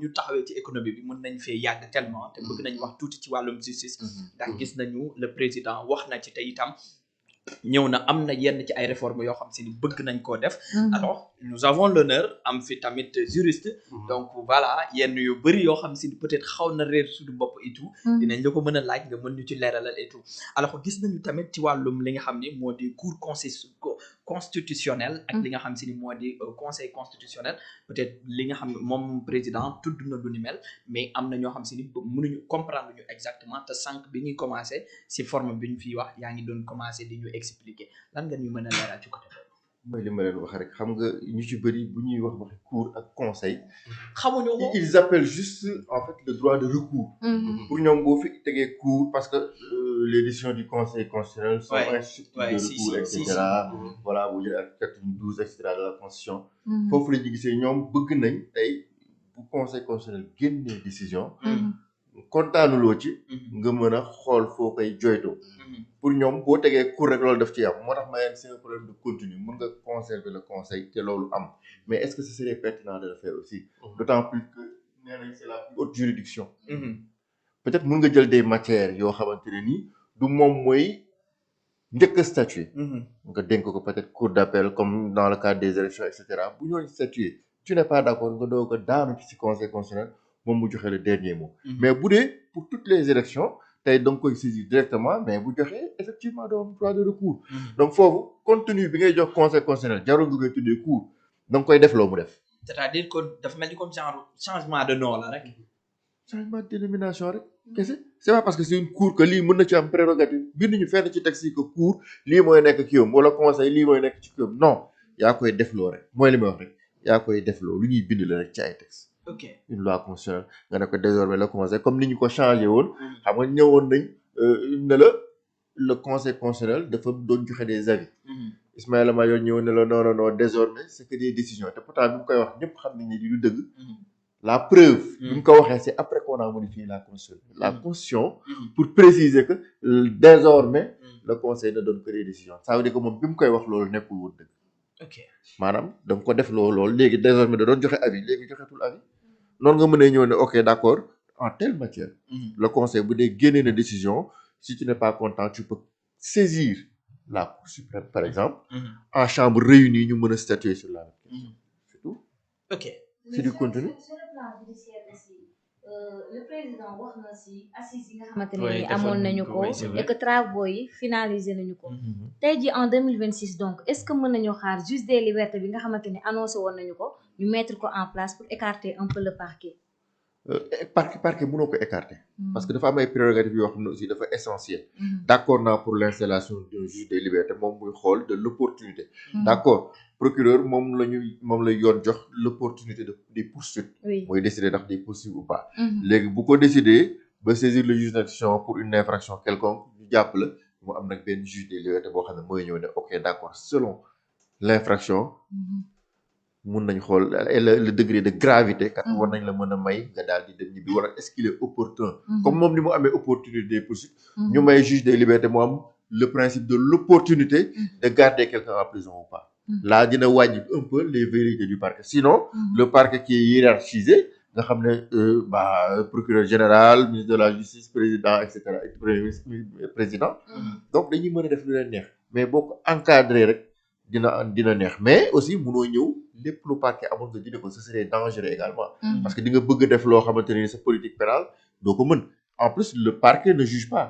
ñu taxawee ci économie bi mën nañ fee yàgg tellement te bëgg nañ wax tuuti ci wàllum justice ndax gis nañu le président wax na ci te itam ñëw na am na yenn ci ay réformes yoo xam si ni bëgg nañ koo def alors nous avons l'honneur am fi tamit juriste donc voilà yenn yu bëri yoo xam si ni peut-être xaw na réer suñu bopp et tout dinañ la ko mën a laaj nga mën ñu ci leeralal et tout alors gis nañu tamit ci wàllum li nga xam ni moo di cour constitutionnel ak li nga xam si ni moo di conseil constitutionnel peut-être li nga xam ne moom président tudd na lu ni mel mais am na ñoo xam si ni mënuñu comprendre ñu exactement te sànq bi ñuy commencé si forme bi ñu fiy wax yaa ngi doon commencé di ñu expliquer lan nga ñu mën a leeral ci côté boobu. mooy li ma leen wax rek xam nga ñu ci bëri bu ñuy wax waxi cour ak conseil. xamuñu ko ils appellent juste en fait le droit de recours. pour ñoom boo fi tegee cour parce que les décisions du conseil constitutionnel sont instituées de recours et cetera. voilà bu jëlee article 92 et cetera de la constitution. foofu la ñu gisee ñoom bëgg nañ tey bu conseil constitutionnel génnee décision. kontaanuloo ci. nga mën a xool foo koy joytoo. pour ñoom boo tegee cour rek loolu daf ci am moo tax ma c'est un problème de contenu mën nga conserver le conseil te loolu am mais est-ce que ce serait pertinent de le faire aussi. d'autant plus que nee nañ c'est la plus haute juridiction. peut-être mën nga jël des matières yoo xamante ne nii du moom mooy njëkk a statuer. nga dénk ko peut-être cour d'appel comme dans le cadre des élections et cetera bu ñooñu statuer tu n'es pas d'accord nga doog a daanu ci conseil constitutionnel moom mu joxe le dernier mot. mais bu dee pour toutes les élections tey da nga koy saisir directement mais bu joxee effectivement doo am droit de recours. donc foofu contenu bi ngay jox conseil constitutionnel jarul nga koy tuddee cour da nga koy def loo mu def. c'est-à-dire que dafa mel ni comme genre changement de nom la rek. changement de dénomination rek. kese c'est pas parce que c'est une cour que lii mën na ci am prérogative bind ñu fenn ci texte yi que cour lii mooy nekk kii am wala conseil lii mooy nekk ci kii am non yaa koy defloo rek mooy li may wax rek yaa koy defloo lu ñuy bind la rek ci ay texte. ok une loi constitutionnelle nga ne ko désormais le conseil comme ni ñu ko changé woon. xam nga ñëwoon nañ ne la le conseil constitutionnel dafa doon joxe des avis. Ismaïla Madior ñëwoon ne la non désormais c'est que des décisions te pourtant bi mu koy wax ñëpp xam nañ ne di du dëgg. la preuve. bi mu ko waxee c'est après qu'on a modifié la constitution. la constitution. pour préciser que désormais le conseil ne donne que des décisions ça veut dire que moom bi mu koy wax loolu nekkul woon dëgg. ok maanaam da nga ko def loolu léegi désormais da doon joxe avis léegi joxetul avis. noonu nga mën a ñëw ne ok d'accord en telle matière. le conseil bu dee génnee na décision si tu n'es pas content tu peux saisir la Cour suprême par exemple. en chambre réunie ñu mën a statuer sur la question. c'est tout. ok c'est du contenu. sur le plan judiciaire aussi le président wax na si assises yi nga xamante ne ni amoon nañu ko et que travaux yi finalisé nañu ko. tey jii en 2026 donc est-ce que mën nañoo xaar juge des libertés bi nga xamante ne annoncé woon nañu ko ñu mettre ko en place pour écarter un peu le parquet. parquet mënoo ko écarter. parce que dafa am ay prérogatives yoo xam ne aussi dafa essentiel. d'accord naa pour l'installation d'un juge des libertés moom muy xool de l'opportunité. d'accord procureur moom la yoon jox l'opportunité des poursuites. mooy décider ndax des poursuites ou pas. léegi bu ko décider ba saisir le juge d'instruction pour une infraction quelconque ñu jàpp la mu am nag benn juge des libertés boo xam ne mooy ñëw ne ok d'accord selon l'infraction. mun nañ xool le degré de gravité kat war nañ la mën a may nga daal di dem ñibbi wala est-ce qu'il est opportun comme moom ni mu amee opportunité des poursuites ñu may juge des libertés mu am le principe de l'opportunité de garder quelqu'un en prison ou pas là dina wàññi un peu les velléités du parquet sinon le parquet qui est hiérarchisé nga xam ne procureur général ministre de la justice président et cetera premier ministre président donc dañuy mën a def lu leen neex mais boo ko encadré rek dina neex mais aussi mënoo ñëw lépp lu parquet amoon nga dina ko ce serait dangereux également parce que di nga bëgg def loo xamante ne sa politique pénale doo ko mën en plus le parquet ne juge pas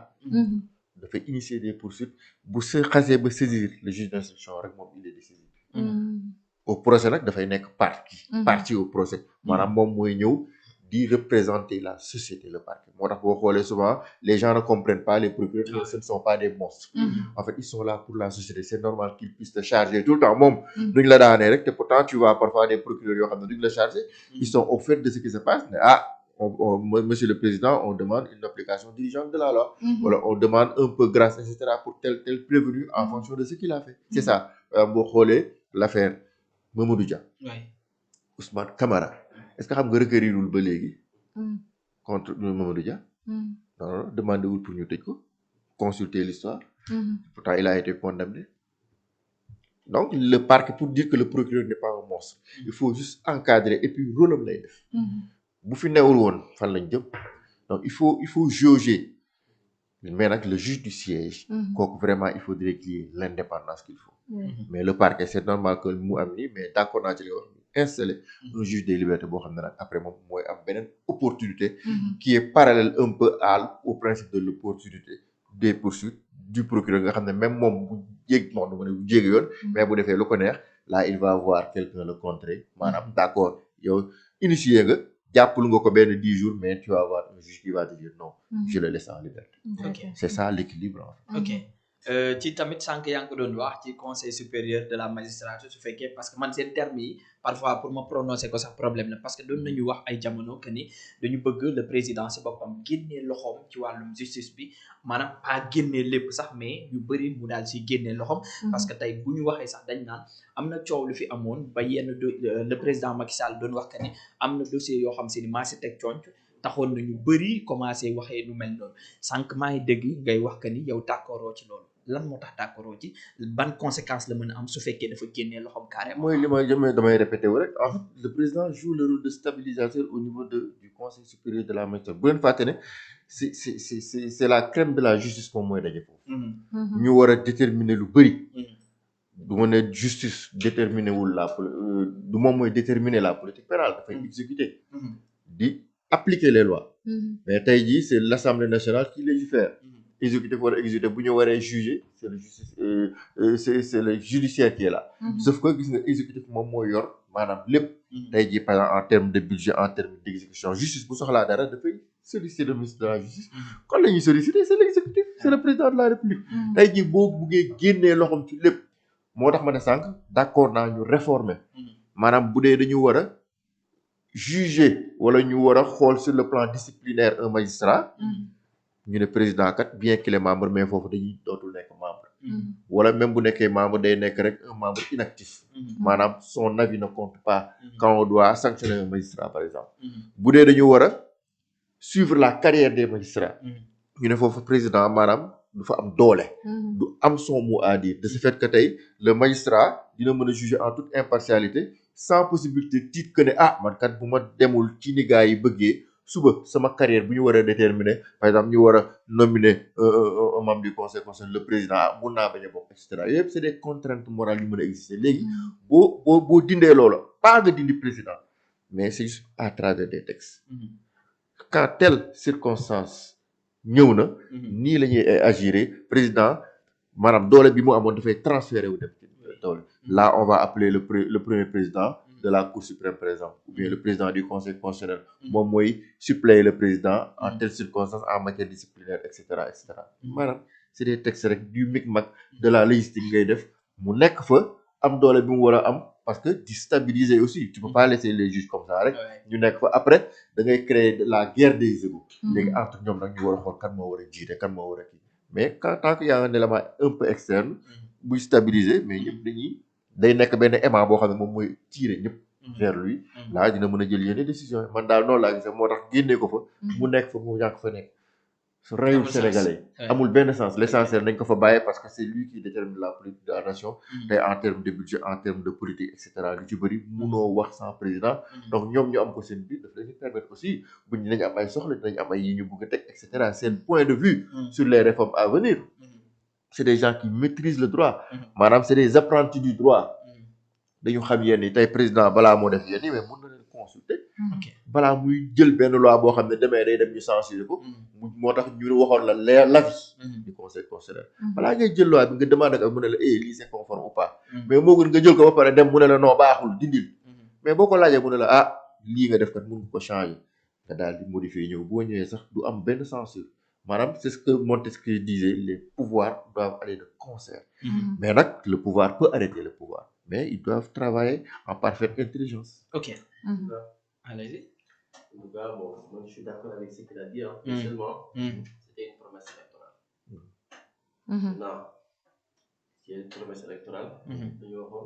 dafay initier des poursuites bu sa xasee ba saisir le juge d'instruction rek moom il est décisif au procès nag dafay nekk partie au procès maanaam moom mooy ñëw di représenter la société le parquet moo tax boo xoolee souvent les gens ne comprennent pas les procureurs ce ne sont pas des monstres en fait ils sont là pour la société c'est normal qu'ils puissent te charger tout le temps moom duñ la daanee rek te pourtant tu vois parfois des procureurs yoo xam ne duñ la charger ils sont au fait de ce qui se passe mais monsieur le président on demande une application diligente de la loi voilà on demande un peu grâce etc pour tel prévenu en fonction de ce qu'il a fait c'est ça boo xoolee l'affaire Mamadou Dia Ousmane Camara est-ce que xam nga requérirul ba léegi contre Mamadou Dia non demandé wul pour ñu tëj ko consulter l'histoire pourtant il a été condamné donc le parquet pour dire que le procureur n'est pas un monstre il faut juste encadrer et puis rôle am lay def bu fi newul woon fan lañ jëm donc il faut jauger mais nag le juge du siège kooku vraiment il faudrait qu'il y ait l'indépendance qu'il faut mais le parquet c'est normal que mu am nii mais d'accord naa ci li wax installer un juge des libertés boo xam ne nag après moom mooy am beneen opportunité qui est parallèle un peu au principe de l'opportunité des poursuites du procureur nga xam ne même moom bu jéegi yoon mais bu defee lu ko neex là il va voir quelqu'un le contrer maanaam d'accord yow initié nga jàppul nga ko benn 10 jours mais tu vas avoir un juge qui va te dire non je le laisse en liberté c'est ça l'équilibre en fait. Ok ci tamit sànq yaa ngi ko doon wax ci conseil supérieur de la magistrature su fekkee parce que man seen terme yi parfois pour ma prononcer ko sax problème la parce que doon nañu wax ay jamono que ni dañu bëgg le président si boppam génnee loxoom ci wàllum justice bi maanaam pas génnee lépp sax mais yu bëri mu daal si génnee loxoom parce que tey bu ñu waxee sax dañ naan am na coow lu fi amoon ba yenn le président Macky Sall doon wax que ni am na dossier yoo xam si ni maa si teg conc taxoon na ñu bëri commencé waxee nu mel noonu sànq maa ngi dégg ngay wax que ni yow d'accordoo ci loolu lan moo tax d'accordoo ci ban conséquence la mën a am su fekkee dafa génnee loxoom carrément. mooy li ma jëmee damay répété wu rek en fait le président joue le rôle de stabilisateur au niveau du conseil supérieur de la magistrature bu leen fàtte ne c'est la crème de la justice moom mooy daje foofu. ñu war a déterminer lu bëri. du ma ne justice déterminer wul du moom mooy déterminer la politique pénale dafay exécuter. di appliquer les lois. mais tey jii c'est l'Assemblée nationale qui légifère. exécutif war a exécuter bu ñu waree juger c'est le justice c'est le judiciaire qui est là. sauf que gis nga exécutif moom mooy yor maanaam lépp. tey jii par exemple en termes de budget en termes d'exécution justice bu soxlaa dara dafay solliciter le ministre de la justice. kon la ñuy solliciter c'est l'exécutif c'est le président de la république. tey jii boo buggee génnee loxoom ci lépp moo tax ma ne sànq d'accord naa ñu réformer. maanaam bu dee dañu war a juger wala ñu war a xool sur le plan disciplinaire un magistrat. ñu ne président kat bien qu'il est membre mais foofu dañuy dootul nekk membre. wala même bu nekkee membre day nekk rek un membre inactif. maanaam son avis ne compte pas. quand on doit sanctionner un magistrat par exemple. bu dee dañu war a suivre la carrière des magistrats. ñu ne foofu président maanaam du fa am doole. du am son mot à dire de ce fait que tey le magistrat dina mën a juger en toute impartialité sans possibilité titre que ne man kat bu ma demul ci ni gars yi bëggee. suba sama carrière bu ñu war a déterminer par exemple ñu war a nominer un membre du conseil constitutionnel le président mun naa bañ a bokk et cetera yooyu yëpp c'est des contraintes morales yu mën a exister léegi boo dindee loola pas nga dindi président mais c'est juste à travers des textes quand telle circonstance ñëw na nii la ñuy agir président maanaam doole bi mu amoon dafay transférer wu dem doole là on va appeler le premier président de la Cour suprême par exemple ou bien le président du conseil constitutionnel moom mooy suppléer le président en telle circonstance en matière disciplinaire et cetera maanaam c'est des textes rek du micmac de la légistique ngay def mu nekk fa am doole bi mu war a am parce que di stabiliser aussi tu peux pas laisser les juges comme ça rek ñu nekk fa après da ngay créer la guerre des égos léegi entre ñoom nag ñu war a xool kan moo war a jiite kan moo war a kii mais tant que y a un élément un peu externe buy stabiliser mais ñëpp dañuy day nekk benn aimant boo xam ne moom mooy tirer ñëpp vers lui là dina mën a jël yenn décision man daal noonu laa gisee moo tax génnee ko fa mu nekk fa mu ñàkk fa nekk su reyul sénégalais amul benn sens l'essentiel nañ ko fa bàyyee parce que c'est lui qui détermine la politique de la nation tey en termes de budget en termes de politique et cetera lu ci bëri munoo wax sans président donc ñoom ñu am ko seen biir daf leen permettre aussi buñ dinañ am ay soxla dinañ am ay yi ñu bëgg a teg et cetera seen point de vue sur les réformes à venir c'est des gens qui maîtrisent le droit maanaam c'est des apprentis du droit dañu xam yenn yi tey président balaa moo def yenn yi mais mën na leen consulter balaa muy jël benn loi boo xam ne demee day dem ñu censurer ko moo tax ñu waxoon la l'avis du conseil constitutionnel balaa ngay jël loi bi nga demande ak mu ne la lii c'est conforme ou pas mais moo gën nga jël ko ba pare dem mu ne la non baaxul dindil mais boo ko laajee mu ne la lii nga def kat mën nga ko changer nga daal di modifier ñëw boo ñëwee sax du am benn censure maanaam c'est ce que Montesquieu disait les pouvoirs doivent aller de concert mais nag le pouvoir peut arrêter le pouvoir mais ils doivent travailler en parfaite intelligence. Ok. Allez-y. En tout cas, bon, moi je suis d'accord avec ce qu'il a dit. Seulement, c'était une promesse électorale. Non. C'est une promesse électorale. Nous avons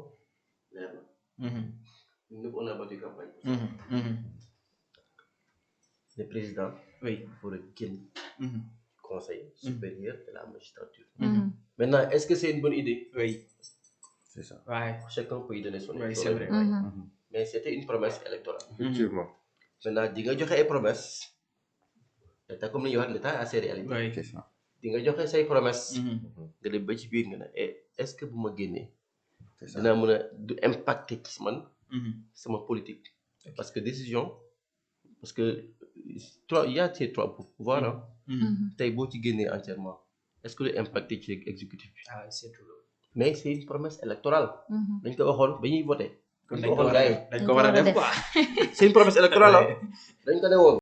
l'air. Nous, on a battu campagne. Le président, il faut le conseil supérieur de la magistrature. Maintenant, est-ce que c'est une bonne idée? Oui. C'est ça. Ouais. Chacun peut y donner son avis. Oui, c'est vrai. Mais c'était une promesse électorale. Effectivement. maintenant di nga joxe ay promesses te comme ni ñuy wax l'état a ses réalités. oui c'est ça. di nga joxe say promesses. nga dem ba ci biir nga ne est-ce que bu ma génnee. c'est ça. dinaa mën a du impacter ci man. sama politique. parce que décision parce que il y a ces trois pouvoirs ah. tey boo ci génnee entièrement est-ce que lu impacter ci exécutif bi. ah c'est tout mais c'est une promesse électorale. dañ ko waxoon ba ñuy voté. dañ ko war a def quoi c'est une promesse électorale ah. dañ ko ne woon.